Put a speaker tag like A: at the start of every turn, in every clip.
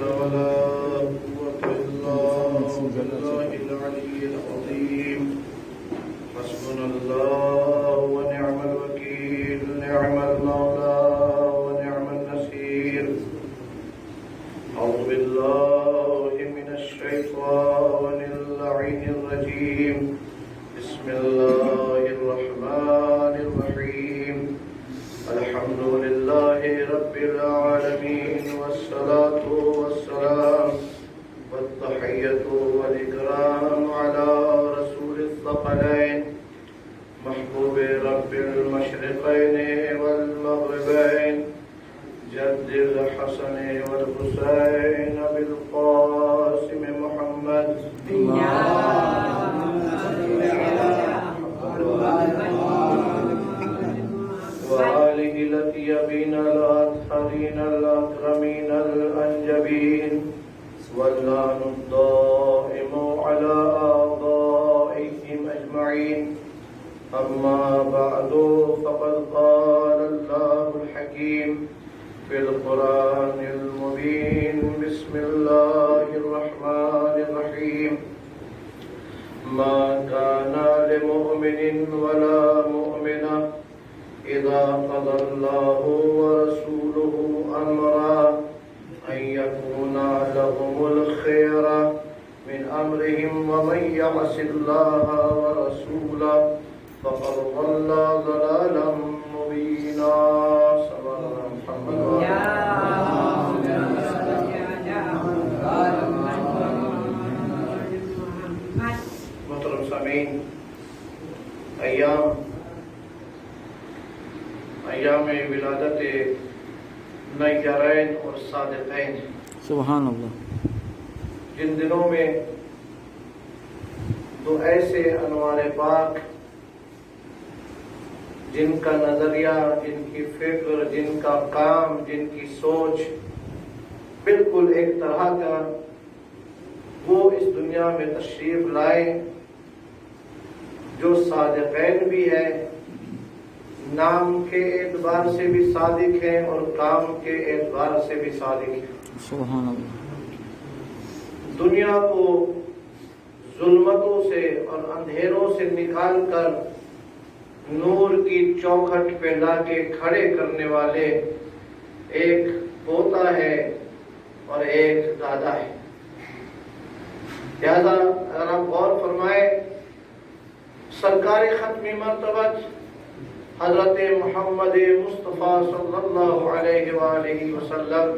A: حول ولا قوة إلا بالله العلي العظيم حسبنا الله ونعم الوكيل نعم المولى ونعم النصير أعوذ بالله من الشيطان اللعين الرجيم بسم الله الرحمن الرحيم الحمد لله رب العالمين والصلاة والسلام والتحية والإكرام على رسول الثقلين محبوب رب المشرقين والمغربين جد الحسن والحسين بالقاسم محمد وآله الأطيبين الأطهرين الأكرمين الأنجبين واللعن الدائم على آبائهم أجمعين أما بعد فقد قال الله الحكيم في القرآن المبين بسم الله الرحمن الرحيم ما كان لمؤمن ولا مؤمنة إذا قضى الله ورسوله أمرا أن يكون لهم الخيرة من أمرهم ومن يعص الله ورسوله فقد ضل ضلالا مبينا صلى الله عليه محترم سامعین، ایام ولادت نیارین اور صادقین،
B: سبحان اللہ،
A: جن دنوں میں دو ایسے انوار پاک جن کا نظریہ، جن کی فکر، جن کا کام، جن کی سوچ بالکل ایک طرح کا، وہ اس دنیا میں تشریف لائے، جو صادقین بھی ہے، نام کے اعتبار سے بھی صادق ہیں اور کام کے اعتبار سے بھی صادق ہیں۔
B: سبحان اللہ۔
A: دنیا کو ظلمتوں سے اور اندھیروں سے نکال کر نور کی چوکھٹ پہ لا کے کھڑے کرنے والے ایک پوتا ہے اور ایک دادا ہے۔ لہذا اگر آپ غور فرمائیں، سرکار ختمی مرتبت حضرت محمد مصطفیٰ صلی اللہ علیہ وآلہ وسلم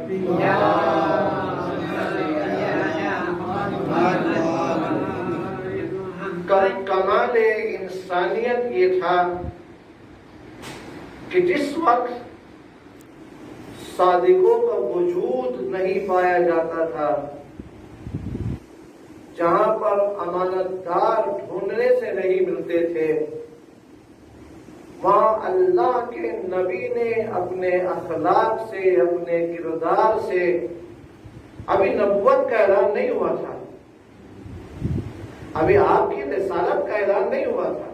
A: کا کمال انسانیت یہ تھا کہ جس وقت صادقوں کا وجود نہیں پایا جاتا تھا، جہاں پر امانت دار ڈھونڈنے سے نہیں ملتے تھے، وہاں اللہ کے نبی نے اپنے اخلاق سے، اپنے کردار سے، ابھی نبوت کا اعلان نہیں ہوا تھا، ابھی آپ کی رسالت کا اعلان نہیں ہوا تھا۔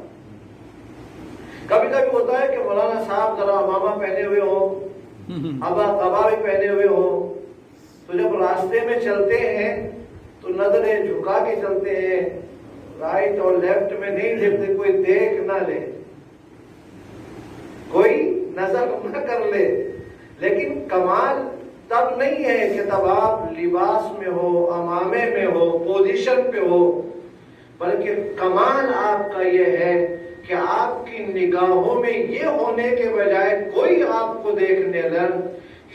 A: کبھی کبھی ہوتا ہے کہ مولانا صاحب ذرا امامہ پہنے ہوئے ہو، ابا قبا بھی پہنے ہوئے ہو، تو جب راستے میں چلتے ہیں تو نظریں جھکا کے چلتے ہیں، رائٹ اور لیفٹ میں نہیں دیکھتے، کوئی دیکھ نہ لے، کوئی نظر نہ کر لے۔ لیکن کمال تب نہیں ہے کہ تب آپ لباس میں ہو، امامے میں ہو، پوزیشن پہ ہو، بلکہ کمال آپ کا یہ ہے کہ آپ کی نگاہوں میں یہ ہونے کے بجائے کوئی آپ کو دیکھنے لگ،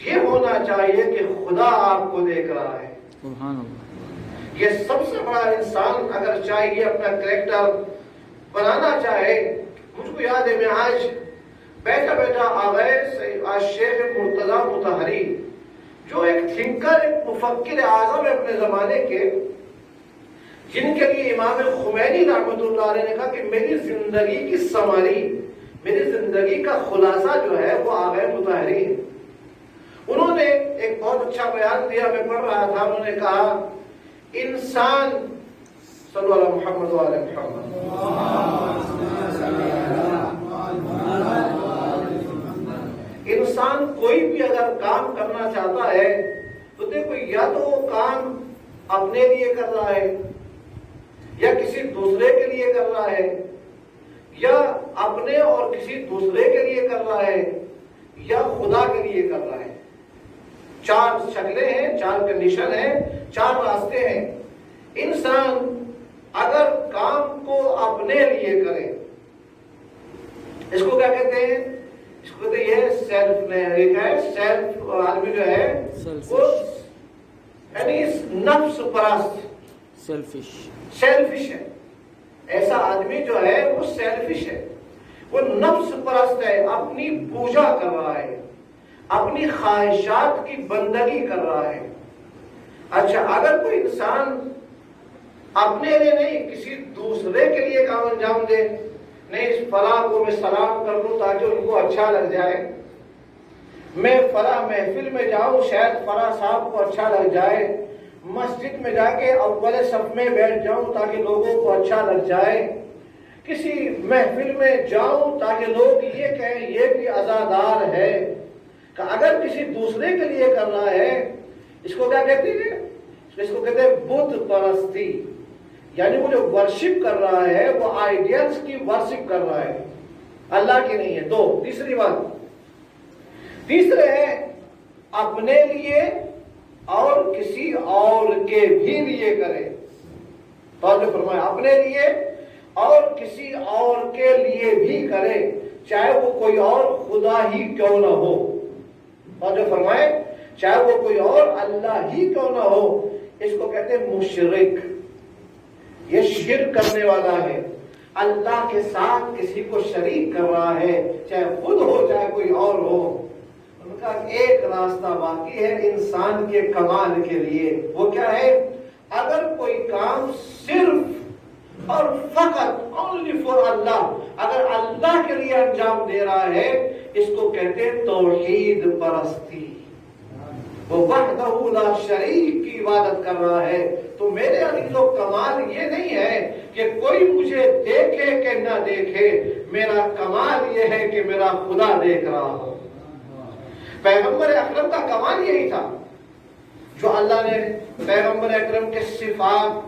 A: یہ ہونا چاہیے کہ خدا آپ کو دیکھ رہا ہے۔
B: سبحان اللہ۔
A: یہ سب سے بڑا انسان اگر چاہیے اپنا کریکٹر بنانا چاہے، مجھ کو یاد ہے میں آج بیٹھا آج شیخ مرتضی مطہری، جو ایک تھنکر، ایک مفکر اعظم ہے اپنے زمانے کے، جن کے لیے امام خمینی رحمۃ اللہ علیہ نے کہا کہ میری زندگی کی سماری، میری زندگی کا خلاصہ جو ہے وہ آغا مطہری ہے۔ انہوں نے ایک بہت اچھا بیان دیا، میں پڑھ رہا تھا، انہوں نے کہا انسان صلی اللہ علیہ محمد وعلی محمد انسان کوئی بھی اگر کام کرنا چاہتا ہے تو دیکھو یا تو وہ کام اپنے لیے کر رہا ہے یا کسی دوسرے کے لیے کر رہا ہے یا اپنے اور کسی دوسرے کے لیے کر رہا ہے یا خدا کے لیے کر رہا ہے. 4 شکلیں ہیں، 4 کنڈیشن ہیں، 4 راستے ہیں. انسان اگر کام کو اپنے لیے کرے، اس کو کیا کہتے ہیں؟ اس کو کہتے ہیں یہ سیلف ہے. سیلف آدمی جو ہے وہ یعنی نفس پرست، سیلفش ہے. ایسا آدمی جو ہے وہ سیلفش ہے، وہ نفس پرست ہے، اپنی پوجا کر رہا ہے، اپنی خواہشات کی بندگی کر رہا ہے. اچھا اگر کوئی انسان اپنے لیے نہیں کسی دوسرے کے لیے کام انجام دے، نہیں اس فلاں کو میں سلام کر دوں تاکہ ان کو اچھا لگ جائے، میں فلاں محفل میں جاؤں شاید فلاں صاحب کو اچھا لگ جائے، مسجد میں جا کے اول صف میں بیٹھ جاؤں تاکہ لوگوں کو اچھا لگ جائے، کسی محفل میں جاؤں تاکہ لوگ یہ کہیں یہ بھی عزادار ہے. کہ اگر کسی دوسرے کے لیے کر رہا ہے اس کو کیا کہتے ہیں؟ اس کو کہتے ہیں بت پرستی. یعنی وہ جو ورشپ کر رہا ہے وہ آئیڈیلز کی ورشپ کر رہا ہے، اللہ کی نہیں ہے. 2 تیسری بات، تیسرے ہے اپنے لیے اور کسی اور کے بھی لیے کرے. توجہ فرمائے، اپنے لیے اور کسی اور کے لیے بھی کرے، چاہے وہ کوئی اور خدا ہی کیوں نہ ہو. توجہ فرمائے، چاہے وہ کوئی اور اللہ ہی کیوں نہ ہو. اس کو کہتے ہیں مشرک. یہ شرک کرنے والا ہے، اللہ کے ساتھ کسی کو شریک کر رہا ہے، چاہے خود ہو چاہے کوئی اور ہو. ان کا ایک راستہ باقی ہے انسان کے کمال کے لیے. وہ کیا ہے؟ اگر کوئی کام صرف اور فقط only for اللہ، اگر اللہ کے لیے انجام دے رہا ہے، اس کو کہتے ہیں توحید پرستی. وہ وحدہ لا شریک کی عبادت کر رہا ہے. تو میرے عزیز و کمال یہ نہیں ہے کہ کوئی مجھے دیکھے کہ نہ دیکھے، میرا کمال یہ ہے کہ میرا خدا دیکھ رہا ہو. پیغمبر اکرم کا کمال یہی تھا جو اللہ نے پیغمبر اکرم کے صفات،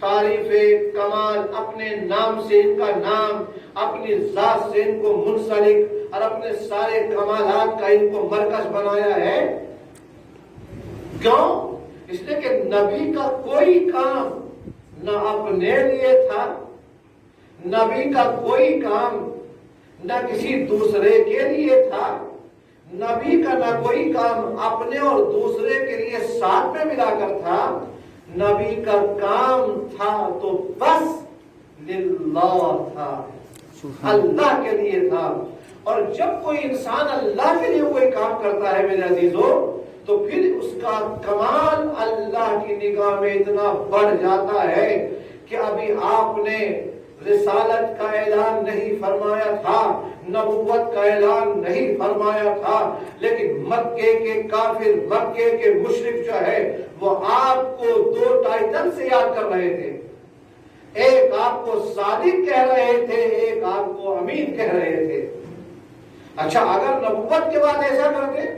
A: تعریف، کمال، اپنے نام سے ان کا نام، اپنی ذات سے ان کو منسلک اور اپنے سارے کمالات کا ان کو مرکز بنایا ہے. کیوں؟ اس لیے کہ نبی کا کوئی کام نہ اپنے لیے تھا، نبی کا کوئی کام نہ کسی دوسرے کے لیے تھا، نبی کا نہ کوئی کام اپنے اور دوسرے کے لیے ساتھ میں ملا کر تھا. نبی کا کام تھا تو بس للہ تھا، اللہ کے لیے تھا. اور جب کوئی انسان اللہ کے لیے کوئی کام کرتا ہے میرے عزیزوں، تو پھر اس کا کمال اللہ کی نگاہ میں اتنا بڑھ جاتا ہے کہ ابھی آپ نے رسالت کا اعلان نہیں فرمایا تھا، نبوت کا اعلان نہیں فرمایا تھا، لیکن مکے کے کافر، مکے کے مشرک جو ہے وہ آپ کو 2 ٹائٹل سے یاد کر رہے تھے. ایک آپ کو صادق کہہ رہے تھے، ایک آپ کو امین کہہ رہے تھے. اچھا اگر نبوت کے بعد ایسا کرتے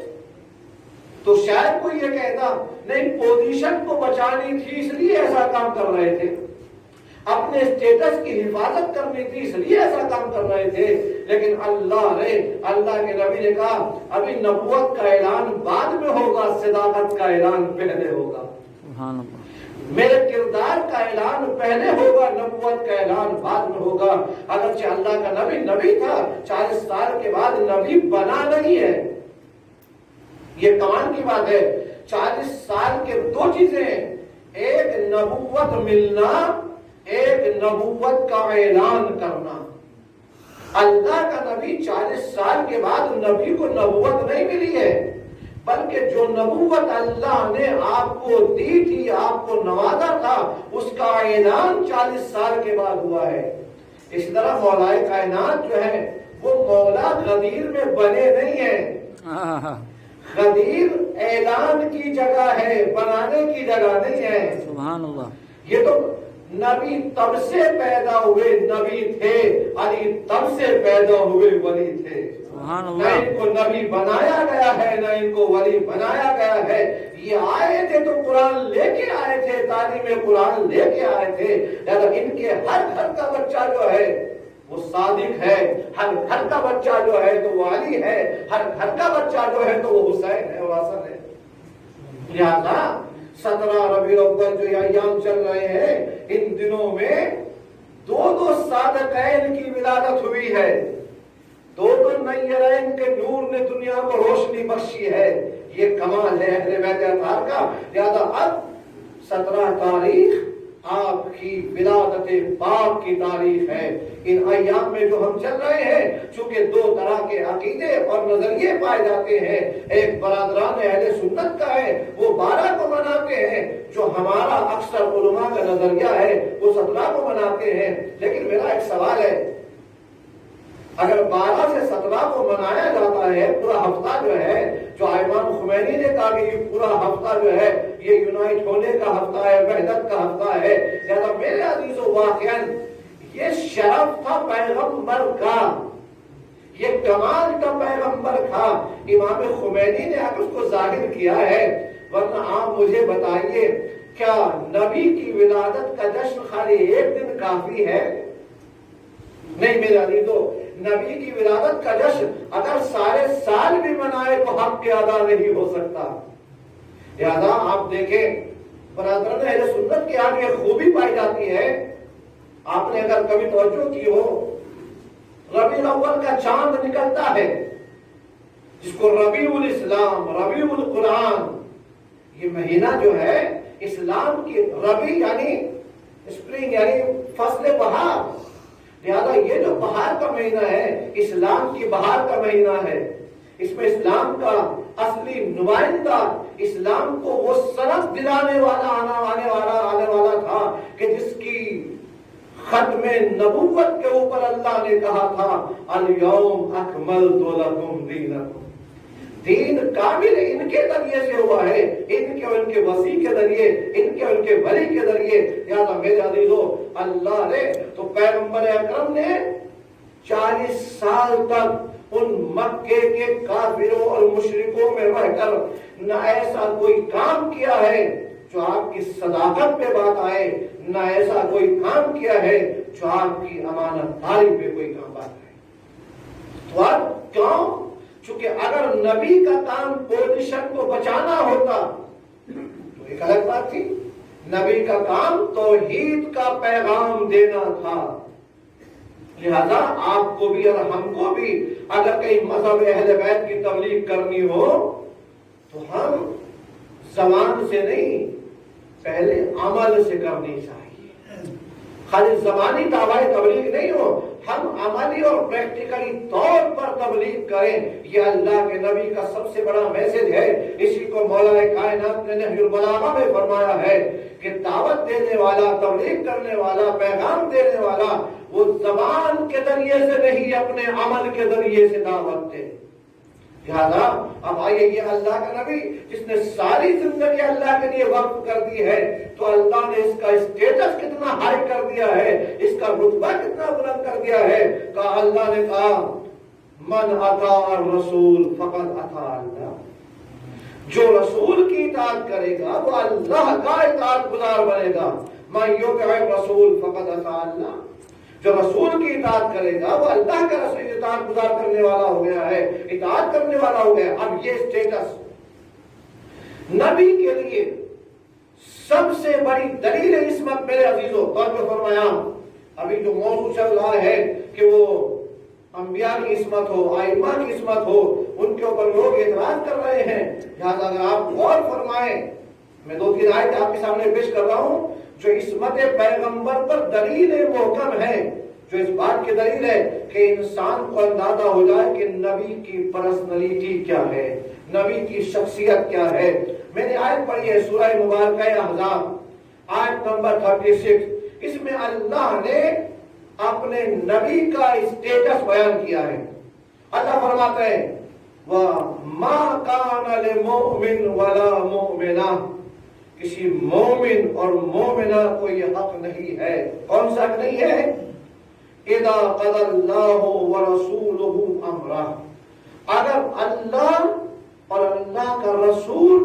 A: تو شاید کوئی یہ کہتا نہیں پوزیشن کو بچانی تھی اس لیے ایسا کام کر رہے تھے، اپنے اسٹیٹس کی حفاظت کرنی تھی اس لیے ایسا کام کر رہے تھے. لیکن اللہ کے نبی نے کہا ابھی نبوت کا اعلان بعد میں ہوگا، صداقت کا اعلان پہلے ہوگا. سبحان اللہ. میرے کردار کا اعلان پہلے ہوگا، نبوت کا اعلان بعد میں ہوگا. اگرچہ اللہ کا نبی تھا، 40 سال کے بعد نبی بنا نہیں ہے. یہ کمال کی بات ہے. 40 سال کے 2 چیزیں ہیں، ایک نبوت ملنا، ایک نبوت کا اعلان کرنا. اللہ کا نبی 40 سال کے بعد نبی کو نبوت نہیں ملی ہے، بلکہ جو نبوت اللہ نے آپ کو دی تھی، آپ کو نوازا تھا، اس کا اعلان 40 سال کے بعد ہوا ہے. اس طرح مولا کائنات جو ہے وہ مولا غدیر میں بنے نہیں ہیں. غدیر اعلان کی جگہ ہے، بنانے کی جگہ نہیں ہے. سبحان اللہ. یہ تو نبی تب سے پیدا ہوئے نبی تھے، علی تب سے پیدا ہوئے ولی تھے.
B: سبحان
A: نہ
B: اللہ
A: ان کو نبی بنایا گیا ہے نہ ان کو ولی بنایا گیا ہے. یہ آئے تھے تو قرآن لے کے آئے تھے, تعلیم قرآن لے کے آئے تھے. لہذا ان کے ہر گھر کا بچہ جو ہے وہ صادق ہے, ہر گھر کا بچہ جو ہے تو وہ علی ہے, ہر گھر کا بچہ جو ہے تو وہ حسین ہے, وہ حسن ہے. لہذا 17 ربیع الاول جو یہ ایام چل رہے ہیں, ان دنوں میں دو صادقین کی ولادت ہوئی ہے. دو نیرین کے نور نے دنیا کو روشنی بخشی ہے. یہ کمال ہے اہل بیت اطہار کا. لہذا اب 17 تاریخ آپ کی ولادت پاک کی تاریخ ہے. ان ایام میں جو ہم چل رہے ہیں, چونکہ دو طرح کے عقیدے اور نظریے پائے جاتے ہیں. ایک برادران اہل سنت کا ہے, وہ 12 کو مناتے ہیں. جو ہمارا اکثر علماء کا نظریہ ہے وہ 17 کو مناتے ہیں. لیکن میرا ایک سوال ہے, اگر 12 سے 17 کو منایا جاتا ہے, پورا ہفتہ جو ہے, جو امام خمینی نے کہا کہ یہ پورا ہفتہ جو ہے یہ یونائٹ ہونے کا ہفتہ ہے, وحدت کا ہفتہ ہے. لہذا میرے عزیزو واقعاً یہ شرف تھا پیغمبر کا, یہ کمال تھا پیغمبر کا. امام خمینی نے اب اس کو ظاہر کیا ہے. ورنہ آپ مجھے بتائیے, کیا نبی کی ولادت کا جشن خالی ایک دن کافی ہے؟ نہیں میرے عزیزو, نبی کی ولادت کا جشن اگر سارے سال بھی منائے تو حق کے ادا نہیں ہو سکتا. لہذا آپ دیکھیں, برادران اہل سنت کے آگے خوبی پائی جاتی ہے. آپ نے اگر کبھی توجہ کی ہو, ربیع الاول کا چاند نکلتا ہے جس کو ربیع الاسلام, ربیع القرآن, یہ مہینہ جو ہے اسلام کی, ربیع یعنی اسپرنگ یعنی فصل بہار. لہذا یہ جو بہار کا مہینہ ہے اسلام کی بہار کا مہینہ ہے. اس میں اسلام کا اصلی نمائندہ, اسلام کو وہ سنت دلانے والا آنے والا تھا کہ جس کی ختم نبوت کے اوپر اللہ نے کہا تھا الیوم اکملت لکم دینکم. دین کامل ان کے ذریعے سے ہوا ہے, ان کے ان کے وسیع کے ذریعے, ان کے ان کے ولی کے ذریعے. لہذا میرے عزیزو, اللہ نے تو پیغمبر اکرم نے 40 سال تک ان مکے کے کافروں اور مشرکوں میں رہ کر نہ ایسا کوئی کام کیا ہے جو آپ کی صداقت پہ بات آئے, نہ ایسا کوئی کام کیا ہے جو آپ کی امانت داری پہ کوئی کام بات آئے. تو اب کیوں؟ چونکہ اگر نبی کا کام پوزیشن کو بچانا ہوتا تو ایک الگ بات تھی. نبی کا کام توحید کا پیغام دینا تھا. لہذا آپ کو بھی اور ہم کو بھی اگر کہیں مذہب اہل بیت کی تبلیغ کرنی ہو تو ہم زبان سے نہیں, پہلے عمل سے کرنی چاہیے. خالی زبانی دعوی تبلیغ نہیں ہو, ہم عملی اور پریکٹیکلی طور پر تبلیغ کریں. یہ اللہ کے نبی کا سب سے بڑا میسج ہے. اسی کو مولا کائنات نے نہج البلاغہ میں فرمایا ہے کہ دعوت دینے والا, تبلیغ کرنے والا, پیغام دینے والا وہ زبان کے ذریعے سے نہیں, اپنے عمل کے ذریعے سے دعوت دے. لہذا اب آئیے, یہ اللہ کا نبی جس نے ساری زندگی اللہ کے لیے وقف کر دی ہے, تو اللہ نے اس کا اسٹیٹس کتنا ہائی کر دیا ہے, اس کا رتبہ کتنا بلند کر دیا ہے. کہا اللہ نے کہا من اطاع الرسول فقد اطاع اللہ. جو رسول کی اطاعت کرے گا وہ اللہ کا اطاعت گزار بنے گا. من یطع الرسول فقد اطاع اللہ. جو رسول کی اطاعت کرے گا وہ اللہ کا رسول اطاعت گزار کرنے والا ہو گیا ہے, اطاعت کرنے والا ہو گیا. اب یہ سٹیٹس نبی کے لیے سب سے بڑی دلیل عصمت میرے عزیزوں, توجہ فرمایا. ابھی جو موضوع چل رہا ہے کہ وہ انبیاء کی عصمت ہو, ائمہ کی عصمت ہو, ان کے اوپر لوگ اعتراض کر رہے ہیں. لہٰذا اگر آپ غور فرمائیں, میں 2-3 آیتیں آپ کے سامنے پیش کر رہا ہوں جو عصمت پیغمبر پر دلیل محکم ہے, جو اس بات کی دلیل ہے کہ انسان کو اندازہ ہو جائے کہ نبی کی پرسنالٹی کیا ہے, نبی کی شخصیت کیا ہے. میں نے آیت پڑھی ہے سورہ مبارکہ احزاب آیت نمبر 36. اس میں اللہ نے اپنے نبی کا اسٹیٹس بیان کیا ہے. اللہ فرماتے ہیں وَمَا كَانَ لِمُؤْمِنٍ وَلَا مُؤْمِنَةٍ, کسی مومن اور مومنہ کو یہ حق نہیں ہے. کون سا حق نہیں ہے؟ اِذَا قَضَى اللَّهُ وَرَسُولُهُ أَمْرًا, اگر اللہ اور اللہ کا رسول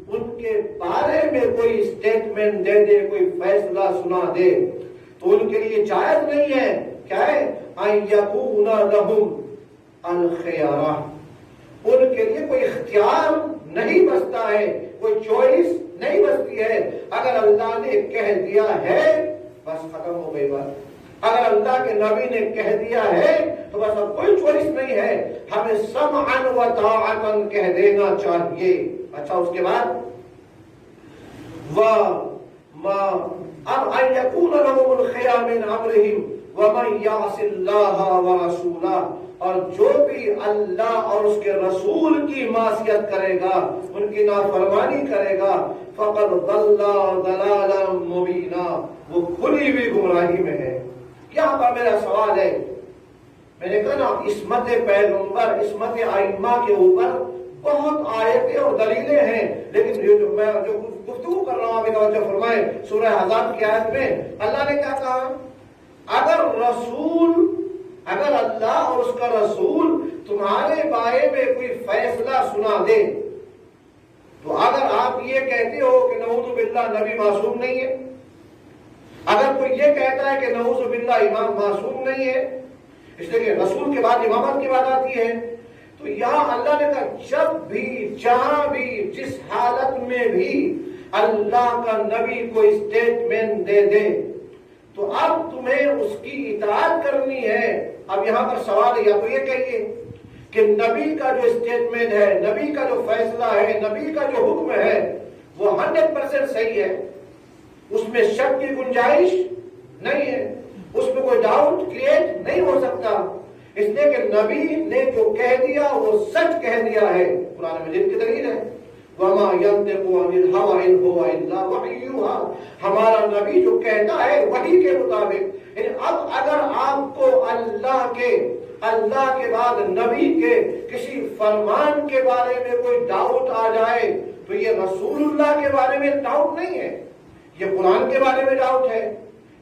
A: ان کے بارے میں کوئی اسٹیٹمنٹ دے دے، کوئی فیصلہ سنا دے، تو ان کے لیے جائز نہیں ہے کیا ہے ان یکون لہم الخیارہ، ان کے لیے کوئی اختیار نہیں بچتا ہے، کوئی چوائس نہیں بچتی ہے۔ اگر اللہ نے کہہ دیا ہے بس ختم ہو گئی بات، اگر اللہ کے نبی نے کہہ دیا ہے تو بس اب کوئی چوائس نہیں ہے، ہمیں سمعا و طاعتا کہہ دینا چاہیے۔ اچھا اس کے بعد اب ان یکون لہم الخیار من امرہم ومن یعص اللہ ورسولہ، اور جو بھی اللہ اور اس کے رسول کی معصیت کرے گا، ان کی نافرمانی کرے گا، فقد ضل ضلالا مبینا، وہ کھلی ہوئی گمراہی میں ہے۔ یہاں پر میرا سوال ہے، میں نے کہا نا عصمت پیغمبر، عصمت ائمہ کے اوپر بہت آیتیں اور دلیلیں ہیں، لیکن میں جو گفتگو کر رہا ہوں ابھی توجہ فرمائیں، سورہ احزاب کی آیت میں اللہ نے کیا کہا؟ اگر اللہ اور اس کا رسول تمہارے بارے میں کوئی فیصلہ سنا دے، تو اگر آپ یہ کہتے ہو کہ نعوذ باللہ نبی معصوم نہیں ہے، اگر کوئی یہ کہتا ہے کہ نعوذ باللہ امام معصوم نہیں ہے، اس لیے کہ رسول کے بعد امامت کی بات آتی ہے، تو یہاں اللہ نے کہا جب بھی، جہاں بھی، جس حالت میں بھی اللہ کا نبی کوئی اسٹیٹمنٹ دے دے تو اب تمہیں اس کی اطاعت کرنی ہے۔ اب یہاں پر سوال ہے، یا تو یہ کہیے کہ نبی کا جو اسٹیٹمنٹ ہے، نبی کا جو فیصلہ ہے، نبی کا جو حکم ہے وہ 100% صحیح ہے، اس میں شک کی گنجائش نہیں ہے، اس میں کوئی ڈاؤٹ کریٹ نہیں ہو سکتا، اس لیے کہ نبی نے جو کہہ دیا وہ سچ کہہ دیا ہے، قرآن مجید کی دلیل ہے وَمَا يَنْطِقُ عَنِ الْهَوَىٰ إِنْ هُوَ إِلَّا وَحْيٌ يُوحَىٰ، ہمارا نبی جو کہتا ہے وحی کے مطابق۔ یعنی اب اگر آپ کو اللہ کے بعد نبی کے کسی فرمان کے بارے میں کوئی ڈاؤٹ آ جائے تو یہ رسول اللہ کے بارے میں ڈاؤٹ نہیں ہے، یہ قرآن کے بارے میں ڈاؤٹ ہے،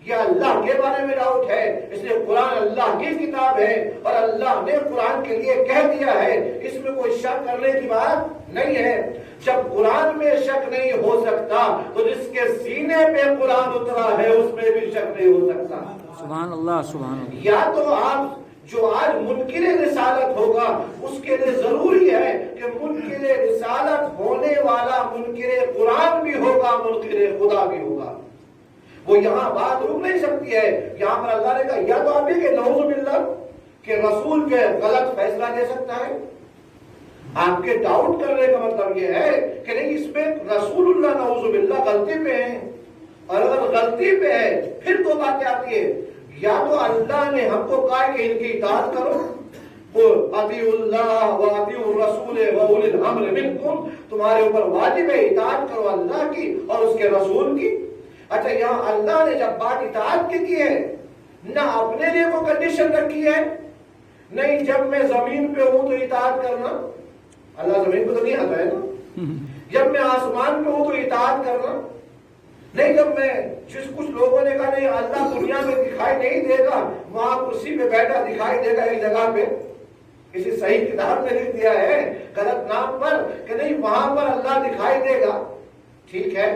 A: یہ اللہ کے بارے میں ڈاؤٹ ہے، اس لیے قرآن اللہ کی کتاب ہے اور اللہ نے قرآن کے لیے کہہ دیا ہے، اس میں کوئی شک کرنے کی بات نہیں ہے۔ جب قرآن میں شک نہیں ہو سکتا تو جس کے سینے پہ قرآن اترا ہے اس میں بھی شک نہیں ہو سکتا۔
B: سبحان اللہ، سبحان اللہ۔
A: یا تو آپ جو آج منکر رسالت ہوگا اس کے لیے ضروری ہے کہ منکر رسالت ہونے والا منکر قرآن بھی ہوگا، منکر خدا بھی ہوگا، وہ یہاں بات رک نہیں سکتی ہے۔ یہاں پر اللہ نے کہا یا تو آپ کہ نعوذ باللہ کہ رسول کے غلط فیصلہ دے سکتا ہے، آپ کے ڈاؤٹ کرنے کا مطلب یہ ہے کہ نہیں اس میں رسول اللہ نعوذ باللہ غلطی پہ ہیں، اور اگر غلطی پہ ہے پھر دو باتیں آتی ہے، یا تو اللہ نے ہم کو کہا کہ ان کی اطاعت کرو، اطیعوا اللہ واطیعوا الرسول واولی الامر منکم، تمہارے اوپر واجب ہے اطاعت کرو اللہ کی اور اس کے رسول کی۔ اچھا یہاں اللہ نے جب بات اطاعت کی ہے، نہ اپنے لیے کوئی کنڈیشن رکھی ہے، نہیں جب میں زمین پہ ہوں تو اطاعت کرنا، اللہ زمین پہ تو نہیں آتا ہے نا، جب میں آسمان پہ ہوں تو اطاعت کرنا نہیں، جب میں کچھ لوگوں نے کہا نہیں اللہ دنیا میں دکھائی نہیں دے گا، وہاں کرسی پہ بیٹھا دکھائی دے گا ایک جگہ پہ، کسی صحیح کتاب میں لکھ دیا ہے غلط نام پر کہ نہیں وہاں پر اللہ دکھائی دے گا، ٹھیک ہے،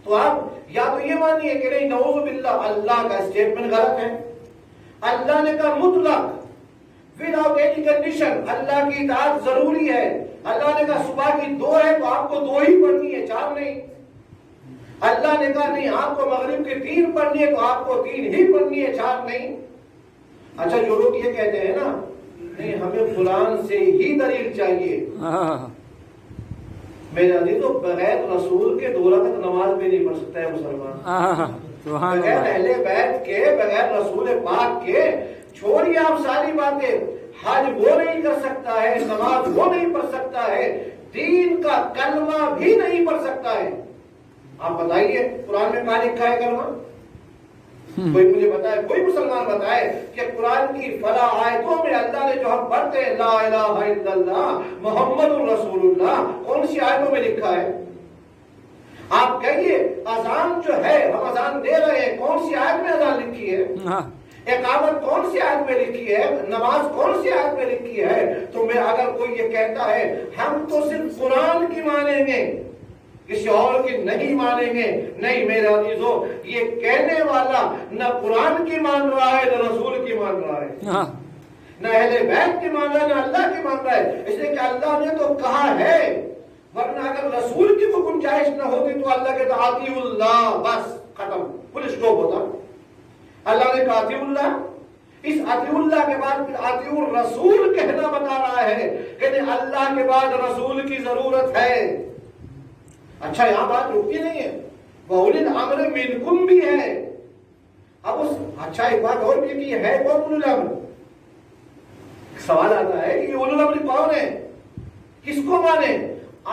A: تو آپ یا تو یہ مانیے کہ نہیں نعوذ باللہ اللہ کا اسٹیٹمنٹ غلط ہے، اللہ نے کہا مطلق وداؤٹ اینی کنڈیشن اللہ کی اطاعت ضروری ہے، اللہ نے کہا صبح کی 2 ہے تو آپ کو 2 ہی پڑھنی ہے، 4 نہیں، اللہ نے کہا نہیں آپ کو مغرب کی 3 پڑھنی ہے تو آپ کو 3 ہی پڑھنی ہے، 4 نہیں۔ اچھا جو لوگ یہ کہتے ہیں نا نہیں ہمیں قرآن سے ہی دلیل چاہیے، میرے عزیزو بغیر رسول کے 2 رکعت نماز بھی نہیں پڑھ سکتا ہے مسلمان، بغیر اہل بیت کے، بغیر رسول پاک کے، چھوڑیے آپ ساری باتیں، حج وہ نہیں کر سکتا ہے، نماز وہ نہیں پڑھ سکتا ہے، دین کا کلمہ بھی نہیں پڑھ سکتا ہے۔ آپ بتائیے قرآن میں کہاں لکھا ہے کلمہ؟ کوئی مجھے بتائے، کوئی مسلمان بتائے کہ قرآن کی فلاں آیتوں میں اللہ نے جو ہم پڑھتے ہیں لا الہ الا اللہ محمد رسول اللہ، کون سی آیتوں میں لکھا ہے؟ آپ کہیے اذان جو ہے ہم اذان دے رہے ہیں، کون سی آیت میں اذان لکھی ہے؟ اقامت کون سی آیت میں لکھی ہے؟ نماز کون سی آیت میں لکھی ہے؟ تو میں اگر کوئی یہ کہتا ہے ہم تو صرف قرآن کی مانیں گے کسی اور کی نہیں مانیں گے، نہیں میرے عزیزو، یہ کہنے والا نہ قرآن کی مان رہا ہے نہ رسول کی مان رہا ہے، نہ اہل بیت کی مان رہا ہے نہ اللہ کی مان رہا ہے، اس لیے کہ اللہ نے تو کہا ہے، ورنہ اگر رسول کی کوئی گنجائش نہ ہوتی تو اللہ کہتا اطیعوا اللہ، بس ختم، فل اسٹاپ ہوتا۔ اللہ نے کہا اطیعوا اللہ، اس اطیعوا اللہ کے بعد پھر اطیعوا الرسول کہنا بتا رہا ہے کہ اللہ کے بعد رسول کی ضرورت ہے۔ اچھا یہاں بات رکتی نہیں ہے، وَأُولِي الْأَمْرِ مِنْكُمْ بھی ہے۔ اب اس اچھا ایک بات اور بھی کہ ہے کون اولو الامر؟ سوال آتا ہے کہ اولو الامر کون ہے، کس کو مانے؟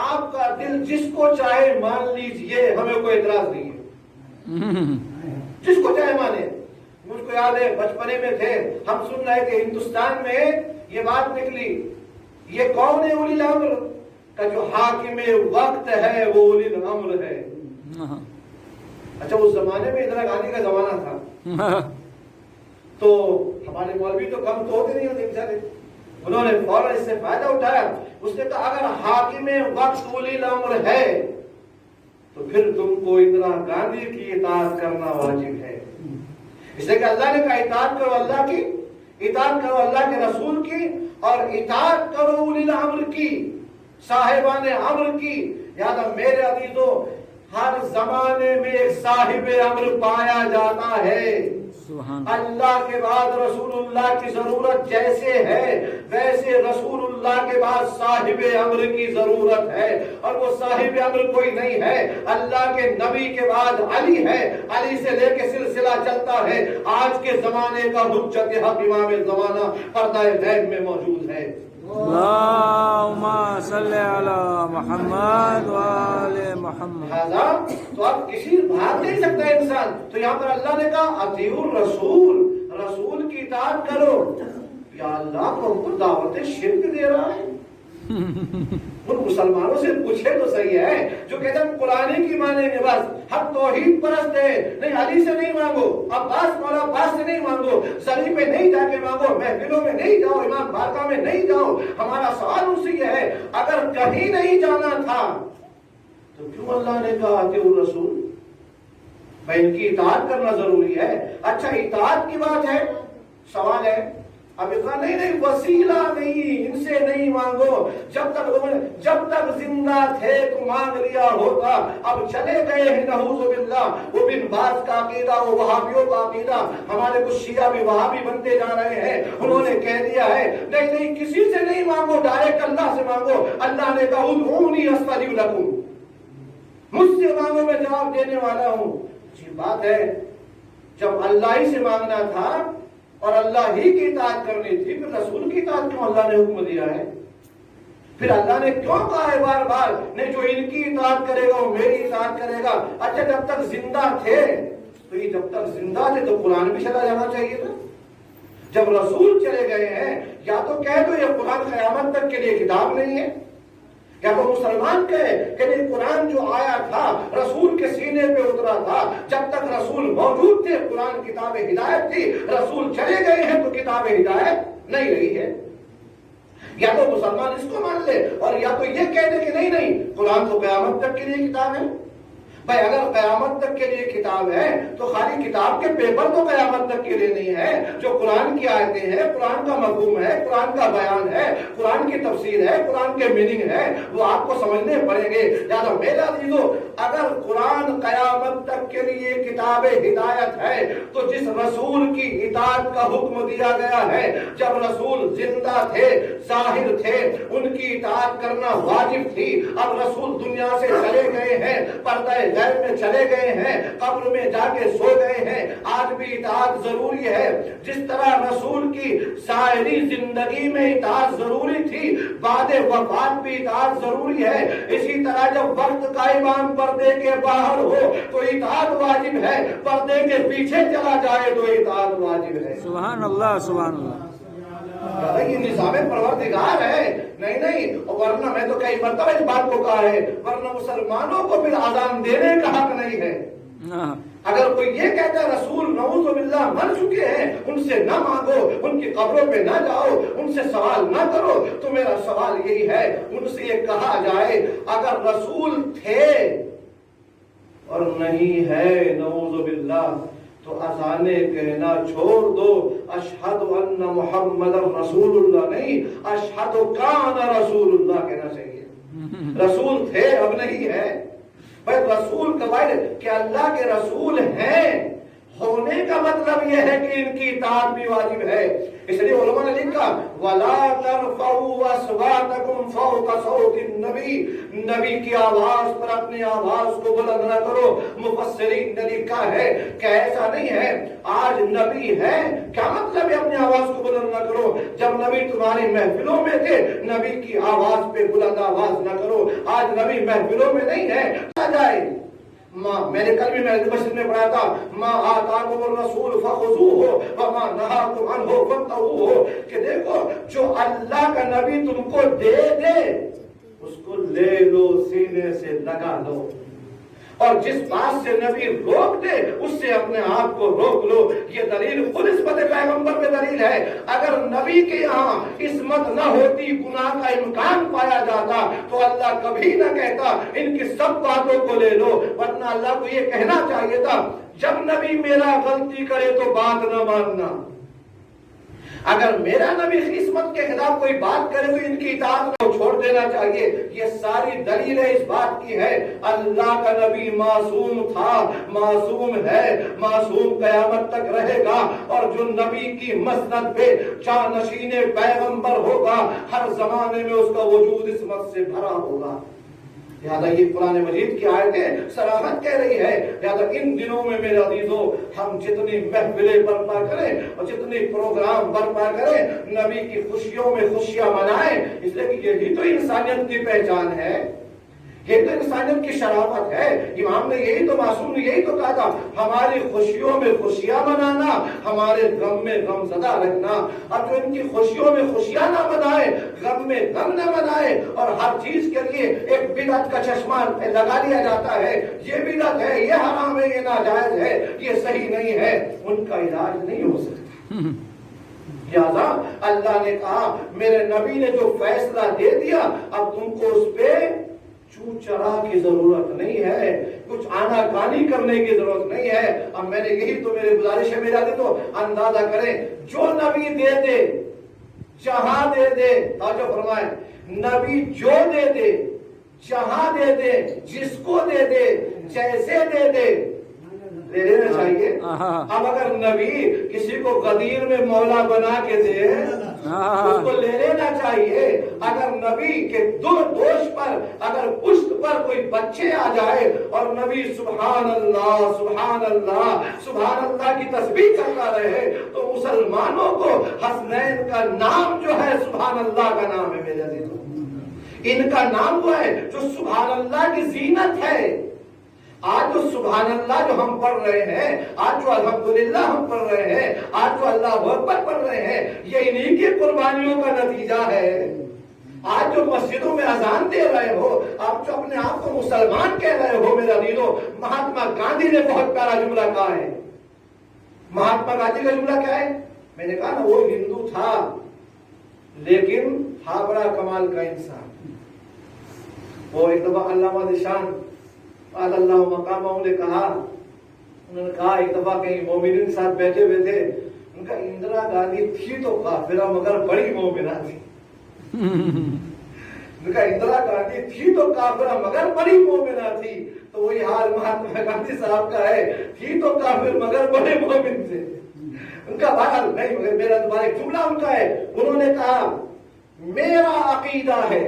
A: آپ کا دل جس کو چاہے مان لیجئے، ہمیں کوئی اعتراض نہیں ہے، جس کو چاہے مانے۔ مجھ کو یاد ہے بچپنے میں تھے ہم سن رہے کہ ہندوستان میں یہ بات نکلی، یہ کون ہے اولی الامر؟ کہ جو حاکم وقت ہے وہ اولی الامر ہے۔ اچھا اس زمانے میں اندرا گاندھی کا زمانہ تھا تو ہمارے مولوی تو کم تو ہوتے نہیں ہوتے بیچارے، انہوں نے فوراً اس سے فائدہ اٹھایا، اس نے کہا اگر حاکم وقت اولی الامر ہے تو پھر تم کو اندرا گاندھی کی اطاعت کرنا واجب ہے۔ اس لیے کہ اللہ نے کہا اطاعت کرو اللہ کی، اطاعت کرو اللہ کے رسول کی، اور اطاعت کرو اولی الامر کی، صاحبان امر کی۔ یاد میرے عزیزو، ہر زمانے میں ایک صاحب امر پایا جاتا ہے۔ اللہ کے بعد رسول اللہ کی ضرورت جیسے ہے ویسے رسول اللہ کے بعد صاحب امر کی ضرورت ہے، اور وہ صاحب امر کوئی نہیں ہے، اللہ کے نبی کے بعد علی ہے، علی سے لے کے سلسلہ چلتا ہے، آج کے زمانے کا حجت حق امام زمانہ پردہ غیب میں موجود ہے۔
B: اللہم صلی علی محمد وآل محمد۔
A: تو اب کسی بھاگ نہیں سکتا ہے انسان، تو یہاں پر اللہ نے کہا اطیعوا الرسول، رسول کی اطاعت کرو۔ یا اللہ کو ہم کو دعوت شرک دے رہا ہے۔ ان مسلمانوں سے پوچھے تو صحیح ہے جو کہتے ہیں قرآن کی مانیں گے، بس ہم توحید پرست ہیں، نہیں علی سے نہیں مانگو، عباس مولا عباس سے نہیں مانگو، صلیب پہ نہیں جا کے مانگو، محفلوں میں نہیں جاؤ، امام بارگاہ میں نہیں جاؤ۔ ہمارا سوال ان سے یہ ہے اگر کہیں نہیں جانا تھا تو کیوں اللہ نے کہا اطیعوا الرسول؟ بھائی ان کی اطاعت کرنا ضروری ہے۔ اچھا اطاعت کی بات ہے، سوال ہے اب اتنا نہیں وسیلہ نہیں، ان سے نہیں مانگو، جب تک زندہ تھے تو مانگ لیا ہوتا، اب چلے گئے ہیں نعوذ باللہ، وہ بن باز کا عقیدہ، وہ وہابیوں کا عقیدہ، ہمارے کچھ شیعہ بھی وہابی بنتے جا رہے ہیں، انہوں نے کہہ دیا ہے نہیں کسی سے نہیں مانگو، ڈائریکٹ اللہ سے مانگو۔ اللہ نے کہا ادعونی استجب لکم، مجھ سے مانگو میں جواب دینے والا ہوں۔ یہ بات ہے جب اللہ ہی سے مانگنا تھا اور اللہ ہی کی اطاعت کرنی تھی، پھر رسول کی اطاعت کیوں اللہ نے حکم دیا ہے؟ پھر اللہ نے کیوں کہا ہے بار بار نہیں جو ان کی اطاعت کرے گا وہ میری اطاعت کرے گا؟ اچھا جب تک زندہ تھے تو یہ جب تک زندہ تھے تو قرآن بھی چلا جانا چاہیے تھا۔ جب رسول چلے گئے ہیں یا تو کہہ دو یہ قرآن قیامت تک کے لیے کتاب نہیں ہے، یا تو مسلمان کہے کہ نہیں قرآن جو آیا تھا رسول کے سینے پہ اترا تھا، جب تک رسول موجود تھے قرآن کتاب ہدایت تھی، رسول چلے گئے ہیں تو کتاب ہدایت نہیں رہی ہے۔ یا تو مسلمان اس کو مان لے اور یا تو یہ کہہ دے کہ نہیں قرآن تو قیامت تک کے لیے کتاب ہے۔ بھائی اگر قیامت تک کے لیے کتاب ہے تو خالی کتاب کے پیپر تو قیامت تک کے لیے نہیں ہے، جو قرآن کی آیتیں ہیں، قرآن کا مفہوم ہے، قرآن کا بیان ہے، قرآن کی تفسیر ہے، قرآن کے میننگ ہے، وہ آپ کو سمجھنے پڑیں گے۔ لہٰذا میرا عزیزو، اگر قرآن قیامت تک کے لیے کتاب ہدایت ہے تو جس رسول کی اطاعت کا حکم دیا گیا ہے، جب رسول زندہ تھے، ظاہر تھے، ان کی اطاعت کرنا واجب تھی۔ اب رسول دنیا سے چلے گئے ہیں، پردہ غیب میں چلے گئے ہیں، قبر میں جا کے سو گئے ہیں، آج بھی اطاعت ضروری ہے۔ جس طرح رسول کی ظاہری زندگی میں اطاعت ضروری تھی، بعد وفات بھی اطاعت ضروری ہے، اسی طرح جب وقت کا امام پردے کے باہر ہو تو اطاعت واجب ہے، پردے کے پیچھے چلا جائے تو اطاعت واجب ہے۔
B: سبحان اللہ سبحان اللہ۔
A: یہ نظام پروردگار ہے، نہیں ورنہ میں تو کئی مرتبہ اس بات کو کہا ہے، ورنہ مسلمانوں کو پھر اذان دینے کا حق نہیں ہے۔ اگر کوئی یہ کہتا ہے رسول نعوذ باللہ مر چکے ہیں، ان سے نہ مانگو، ان کی قبروں پہ نہ جاؤ، ان سے سوال نہ کرو، تو میرا سوال یہی ہے، ان سے یہ کہا جائے اگر رسول تھے اور نہیں ہے نعوذ باللہ تو اذانے کہنا چھوڑ دو، اشہد ان محمد رسول اللہ نہیں، اشہد کان رسول اللہ کہنا چاہیے۔ رسول تھے اب نہیں ہے، بھائی رسول کا کہ اللہ کے رسول ہیں ہونے کا مطلب یہ ہے کہ ان کی اطاعت بھی واجب ہے۔ اس لیے علماء نے لکھا وَلَا تَرْفَعُوا أَصْوَاتَكُمْ فَوْقَ صَوْتِ النَّبِيِّ، نبی کی آواز پر اپنی آواز کو بلند نہ کرو۔ مفسرین نے لکھا ہے کہ ایسا نہیں ہے، آج نبی ہے کیا مطلب ہے اپنی آواز کو بلند نہ کرو؟ جب نبی تمہاری محفلوں میں تھے نبی کی آواز پہ بلند آواز نہ کرو، آج نبی محفلوں میں نہیں ہے نہ جائے۔ میں نے کل بھی مسجد میں پڑھا تھا ما آتاکم الرسول فخذوہ وما نہاکم عنہ فانتہوا، کہ دیکھو جو اللہ کا نبی تم کو دے دے اس کو لے لو، سینے سے لگا لو، اور جس بات سے نبی روک دے اس سے اپنے آپ کو روک لو۔ یہ دلیل خود عصمت پیغمبر پہ دلیل ہے۔ اگر نبی کے یہاں عصمت نہ ہوتی، گناہ کا امکان پایا جاتا تو اللہ کبھی نہ کہتا ان کی سب باتوں کو لے لو، ورنہ اللہ کو یہ کہنا چاہیے تھا جب نبی میرا غلطی کرے تو بات نہ ماننا، اگر میرا نبی عصمت کے خلاف کوئی بات کرے تو ان کی اطاعت کو چھوڑ دینا چاہیے۔ یہ ساری دلیلیں اس بات کی ہے اللہ کا نبی معصوم تھا، معصوم ہے، معصوم قیامت تک رہے گا، اور جو نبی کی مسند پہ جانشین پیغمبر ہوگا ہر زمانے میں اس کا وجود عصمت سے بھرا ہوگا۔ لہذا یہ قرآن مجید کی آیتیں صراحت کہہ رہی ہے، لہذا ان دنوں میں میرے عزیزوں ہم جتنی محفلیں برپا کریں اور جتنی پروگرام برپا کریں نبی کی خوشیوں میں خوشیاں منائیں، اس لیے کہ یہی تو انسانیت کی پہچان ہے، یہ تو انسانیت کی شرافت ہے۔ امام نے یہی تو، معصوم نے یہی تو کہا تھا ہماری خوشیوں میں خوشیاں منانا، ہمارے غم میں غم زدہ رکھنا۔ اب جو ان کی خوشیوں میں خوشیاں نہ منائے، غم میں غم نہ منائے، اور ہر چیز کے لیے ایک بدعت کا چشمہ لگا لیا جاتا ہے، یہ بدعت ہے، یہ حرام ہے، یہ ناجائز ہے، یہ صحیح نہیں ہے، ان کا علاج نہیں ہو سکتا۔ لہذا اللہ نے کہا میرے نبی نے جو فیصلہ دے دیا اب تم کو اس پہ چو چرا کی ضرورت نہیں ہے، کچھ آنا کانی کرنے کی ضرورت نہیں ہے۔ اب میں نے یہی تو میری گزارش ہے، میرا تو اندازہ کریں جو نبی دے دے جہاں دے دے، توجہ فرمائیں، نبی جو دے دے جہاں دے دے، جس کو دے دے، جیسے دے دے، لے لینا چاہیے۔ اب اگر نبی کسی کو غدیر میں مولا بنا کے دے اس کو لے لینا چاہیے۔ اگر نبی کے دوش پر، اگر پشت پر کوئی بچے آ جائے اور نبی سبحان اللہ سبحان اللہ سبحان اللہ کی تسبیح کرتا رہے تو مسلمانوں کو حسنین کا نام جو ہے سبحان اللہ کا نام ہے۔ میرے عزیزوں ان کا نام وہ ہے جو سبحان اللہ کی زینت ہے۔ آج جو سبحان اللہ جو ہم پڑھ رہے ہیں، آج جو الحمدللہ ہم پڑھ رہے ہیں، آج جو اللہ اکبر پڑھ رہے ہیں، یہ انہی کی قربانیوں کا نتیجہ ہے۔ آج جو مسجدوں میں اذان دے رہے ہو، آپ جو اپنے آپ کو مسلمان کہہ رہے ہو، میرا عزیزو، مہاتما گاندھی نے بہت پیارا جملہ کہا ہے۔ مہاتما گاندھی کا جملہ کیا ہے؟ میں نے کہا نا وہ ہندو تھا لیکن تھا بڑا کمال کا انسان۔ وہ ایک دفعہ علامہ نشان اللہ مقامہ نے کہا، انہوں نے کہا ایک دفعہ کہیں مومنین ساتھ بیٹھے ہوئے تھے، ان کا اندرا گاندھی تھی تو کافرہ مگر بڑی مومنہ تھی۔ ان کا اندرا گاندھی تھی تو کافرہ مگر بڑی مومنہ تھی، تو وہی حال مہاتما گاندھی صاحب کا ہے، تھی تو کافر مگر بڑے مومن تھے۔ ان کا بحال نہیں، مگر میرا دوبارہ ایک جملہ ان کا ہے، انہوں نے کہا میرا عقیدہ ہے،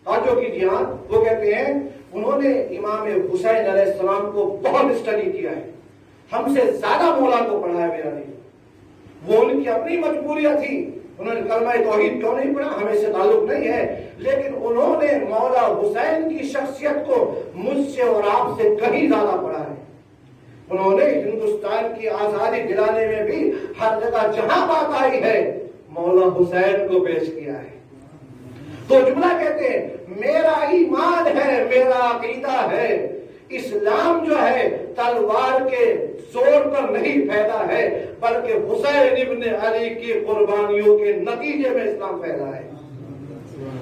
A: اور جو کی جہاں وہ کہتے ہیں انہوں نے امام حسین علیہ السلام کو بہت اسٹڈی کیا ہے، ہم سے زیادہ مولا کو پڑھا ہے میرا نہیں، وہ ان کی اپنی مجبوریاں تھی، انہوں نے کلمہ توحید کیوں نہیں پڑھا ہمیں سے تعلق نہیں ہے، لیکن انہوں نے مولا حسین کی شخصیت کو مجھ سے اور آپ سے کہیں زیادہ پڑھا ہے۔ انہوں نے ہندوستان کی آزادی دلانے میں بھی ہر جگہ جہاں بات آئی ہے مولا حسین کو پیش کیا ہے۔ تو جملہ کہتے ہیں میرا ایمان ہے، میرا عقیدہ ہے، اسلام جو ہے تلوار کے زور پر نہیں پھیلا ہے، بلکہ حسین ابن علی کی قربانیوں کے نتیجے میں اسلام پھیلا ہے۔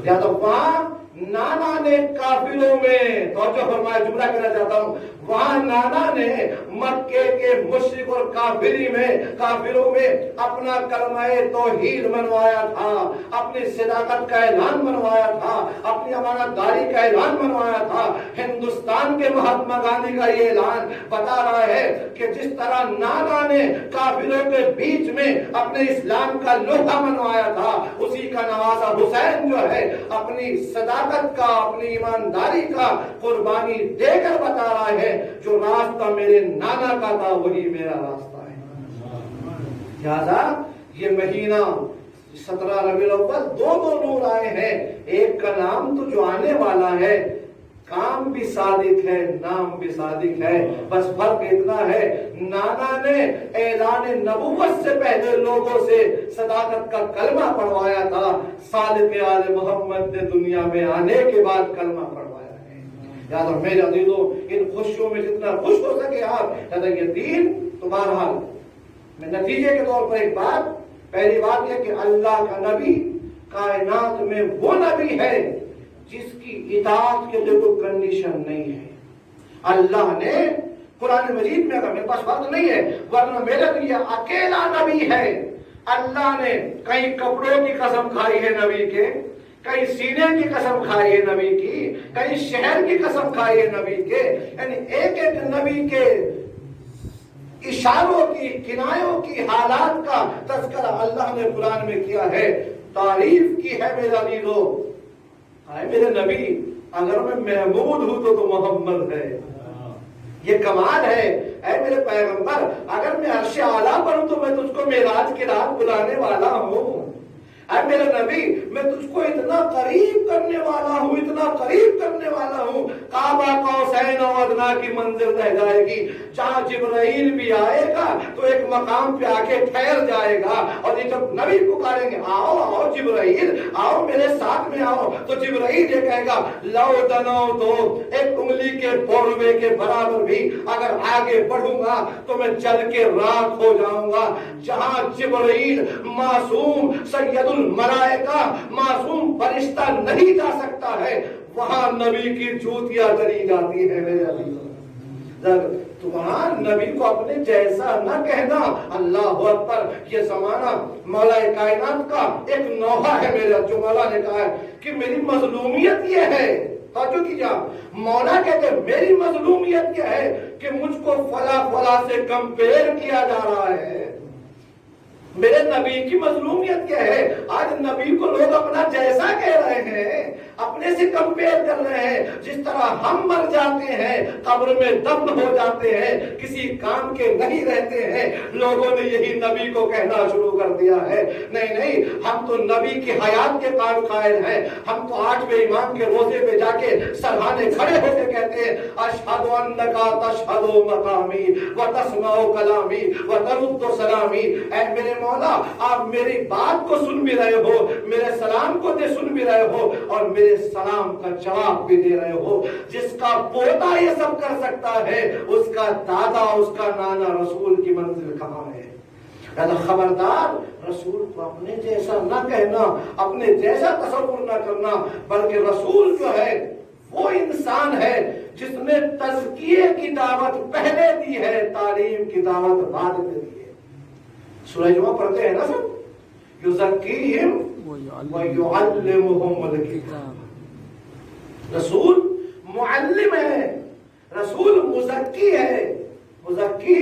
A: یا تو وہاں نانا نے کافروں میں، توجہ فرمائے جملہ کہنا چاہتا ہوں، وہاں نانا نے مکے کے مشرک اور کافروں میں اپنا کلمہ توحید منوایا تھا، اپنی صداقت کا اعلان منوایا تھا، اپنی امانت داری کا اعلان منوایا تھا۔ ہندوستان کے مہاتما گاندھی کا یہ اعلان بتا رہا ہے کہ جس طرح نانا نے کافروں کے بیچ میں اپنے اسلام کا لوہا منوایا تھا، اسی کا نوازا حسین جو ہے اپنی صداقت کا، اپنی ایمانداری کا قربانی دے کر بتا رہا ہے جو راستہ میرے نانا کا تھا وہی میرا راستہ ہے۔ لہذا یہ مہینہ 17 ربیع الاول دو نور آئے ہیں، ایک کا نام تو جو آنے والا ہے، کام بھی صادق ہے، نام بھی صادق ہے، بس فرق اتنا ہے نانا نے اعلان نبوت سے پہلے لوگوں سے صداقت کا کلمہ پڑھوایا تھا، صادق آل محمد نے دنیا میں آنے کے بعد کلمہ پڑھوایا ہے۔ یاد رکھو میرے عزیزو، ان خوشیوں میں جتنا خوش ہو سکے آپ، یاد یہ دین تو بہرحال میں نتیجے کے طور پر ایک بات، پہلی بات یہ کہ اللہ کا نبی کائنات میں وہ نبی ہے جس کی اطاعت کے لیے کوئی کنڈیشن نہیں ہے۔ اللہ نے قرآن مجید میں، اگر میرے پاس وقت نہیں ہے ورنہ میرا تو یہ اکیلا نبی ہے، اللہ نے کئی کپڑوں کی قسم کھائی ہے نبی کے، کئی سینے کی قسم کھائی ہے نبی کی، کئی شہر کی قسم کھائی ہے نبی کے، یعنی ایک ایک نبی کے اشاروں کی، کنایوں کی، حالات کا تذکرہ اللہ نے قرآن میں کیا ہے، تعریف کی ہے میرا عزیزو۔ اے میرے نبی، اگر میں محمود ہوں تو محمد ہے، یہ کمال ہے۔ اے میرے پیغمبر، اگر میں عرش اعلیٰ پر ہوں تو میں تجھ کو معراج کی رات بلانے والا ہوں۔ اے میرے نبی، میں تجھ کو اتنا قریب کرنے والا ہوں، اتنا قریب کرنے والا ہوں، کعبہ قوسین و ادنیٰ کی منزل رہ جائے گی، جہاں جبرائیل بھی آئے گا تو ایک مقام پہ آ کے ٹھہر جائے گا، اور یہ جب نبی پکاریں گے آؤ آؤ جبرائیل آؤ میرے ساتھ میں آؤ، تو جبرائیل یہ کہے گا لو دنو تو ایک انگلی کے بوروے کے برابر بھی اگر آگے بڑھوں گا تو میں جل کے راکھ ہو جاؤں گا۔ جہاں جبرائیل معصوم سید الملائکہ معصوم فرشتہ نہیں جا سکتا ہے، وہاں نبی کی جوتیاں چلی جاتی ہے میرے عزیز۔ تو وہاں نبی کو اپنے جیسا نہ کہنا، اللہ اکبر، یہ زمانہ مولا کائنات کا ایک نوحہ ہے میرا، جو مولا نے کہا ہے کہ میری مظلومیت یہ ہے، توجہ کیجیے، مولا کہتے ہیں میری مظلومیت یہ ہے کہ مجھ کو فلاں سے کمپیئر کیا جا رہا ہے۔ میرے نبی کی مظلومیت کیا ہے؟ آج نبی کو لوگ اپنا جیسا کہہ رہے ہیں، اپنے سے کمپیئر کر رہے ہیں۔ جس طرح ہم مر جاتے ہیں، قبر میں دفن ہو جاتے ہیں، کسی کام کے نہیں رہتے ہیں، لوگوں نے یہی نبی کو کہنا شروع کر دیا ہے۔ نہیں نہیں، ہم تو نبی کی حیات کے قائل ہیں، ہم تو 8ویں امام کے روزے پہ جا کے سرہانے کھڑے ہو کے کہتے ہیں اشہد انک تشہد مقامی وتسمع کلامی وترد سلامی۔ اے میرے مولا، آپ میری بات کو سن بھی رہے ہو، میرے سلام کو سن بھی رہے ہو، اور میرے سلام کا جواب بھی دے رہے ہو۔ جس کا پوتا یہ سب کر سکتا ہے، اس کا دادا، اس کا نانا رسول کی منزل کہاں ہے؟ خبردار، رسول کو اپنے جیسا نہ کہنا، اپنے جیسا تصور نہ کرنا، بلکہ رسول جو ہے وہ انسان ہے جس نے تزکیے کی دعوت پہلے دی ہے، تعلیم کی دعوت بعد میں دی ہے۔ سورہ جمعہ پڑھتے ہیں نا سب، یزکیہم وَيُعَلِّمُهُمُ الْكِتَابَ۔ رسول معلم ہے، رسول مزکی ہے، مزکی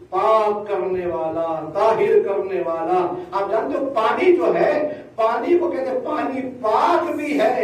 A: پاک کرنے والا، طاہر کرنے والا۔ آپ جانتے ہو پانی جو ہے، پانی کو کہتے ہیں پانی پاک بھی ہے،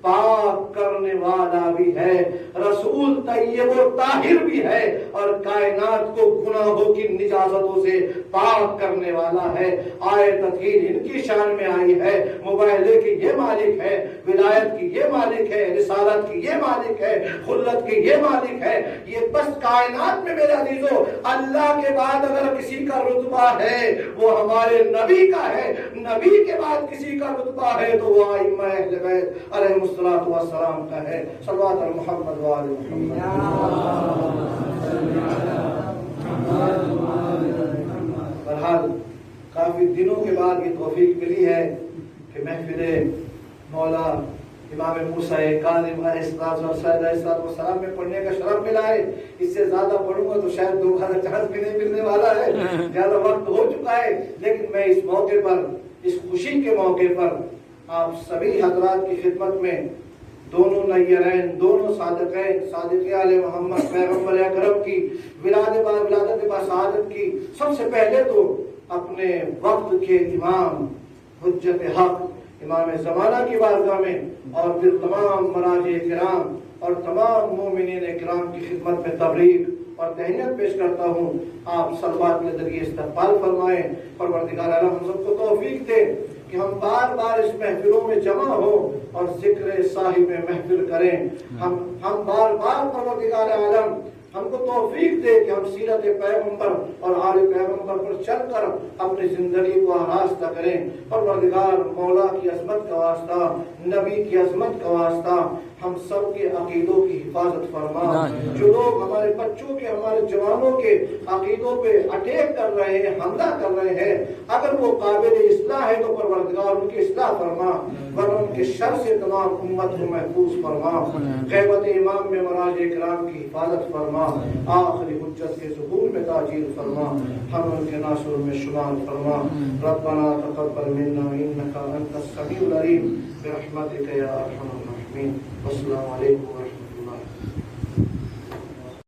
A: پاک کرنے والا بھی ہے، رسول طیب و طاہر بھی ہے، اور کائنات کو گناہوں کی نجاستوں سے پاک کرنے والا ہے۔ آیت تطہیر ان کی شان میں آئی ہے، مباہلے کی یہ مالک ہے، ولایت کی یہ مالک ہے، رسالت کی یہ مالک ہے، خلت کی یہ مالک ہے۔ یہ بس کائنات میں میرے عزیزو، اللہ کے بعد اگر کسی کا رتبہ ہے وہ ہمارے نبی کا ہے، نبی کے بعد کسی کا رتبہ ہے تو وہ ائمہ اہل بیت علیہ الصلاۃ والسلام کا ہے۔ صلوات علی محمد و آل محمد۔ بہرحال کافی دنوں کے بعد یہ توفیق ملی ہے کہ محفل مولا امام موسیٰ کاظم علیہ السلام میں پڑھنے کا شرف ملا ہے۔ اس سے زیادہ پڑھوں گا تو شاید دوبارہ چانس بھی نہیں ملنے والا ہے، زیادہ وقت ہو چکا ہے، لیکن میں اس موقع پر، اس خوشی کے موقع پر آپ سبھی حضرات کی خدمت میں دونوں نیرین، دونوں صادقین، صادق آل محمد پیغمبر اکرم کی ولادت بسعادت کی سب سے پہلے تو اپنے وقت کے امام حجت حق امام زمانہ کی بارگاہ میں اور پھر تمام مراجع کرام اور تمام مومنین کرام کی خدمت میں تبریک اور تہنیت پیش کرتا ہوں۔ آپ صلوات کے ذریعے استقبال فرمائیں۔ پروردگار عالم ہم سب کو توفیق دے کہ ہم بار بار اس محفلوں میں جمع ہوں اور ذکر صاحب محفل کریں۔ ہم بار بار پروردگار عالم ہم کو توفیق دے کہ ہم سیرت پیغمبر اور آل پیغمبر پر چل کر اپنی زندگی کو آراستہ کریں۔ پروردگار مولا کی عظمت کا واسطہ، نبی کی عظمت کا واسطہ ہم سب کے عقیدوں کی حفاظت فرما۔ جو لوگ ہمارے بچوں کے، ہمارے جوانوں کے عقیدوں پہ اٹیک کر رہے ہیں، حملہ کر رہے ہیں، اگر وہ قابل اصلاح ہے تو پروردگار ان کی اصلاح فرما، ورنہ ان کے شر سے تمام امت کو محفوظ فرما۔ غیبت امام میں مراجع کرام کی حفاظت فرما، آخری حجت کے ظہور میں تاجیل فرما، ہم ان کے ناصر میں شمار فرما۔ ربنا تقبل منا انك انت السميع العليم برحمتك يا ارحم الراحمين۔ والسلام علیکم ورحمۃ اللہ۔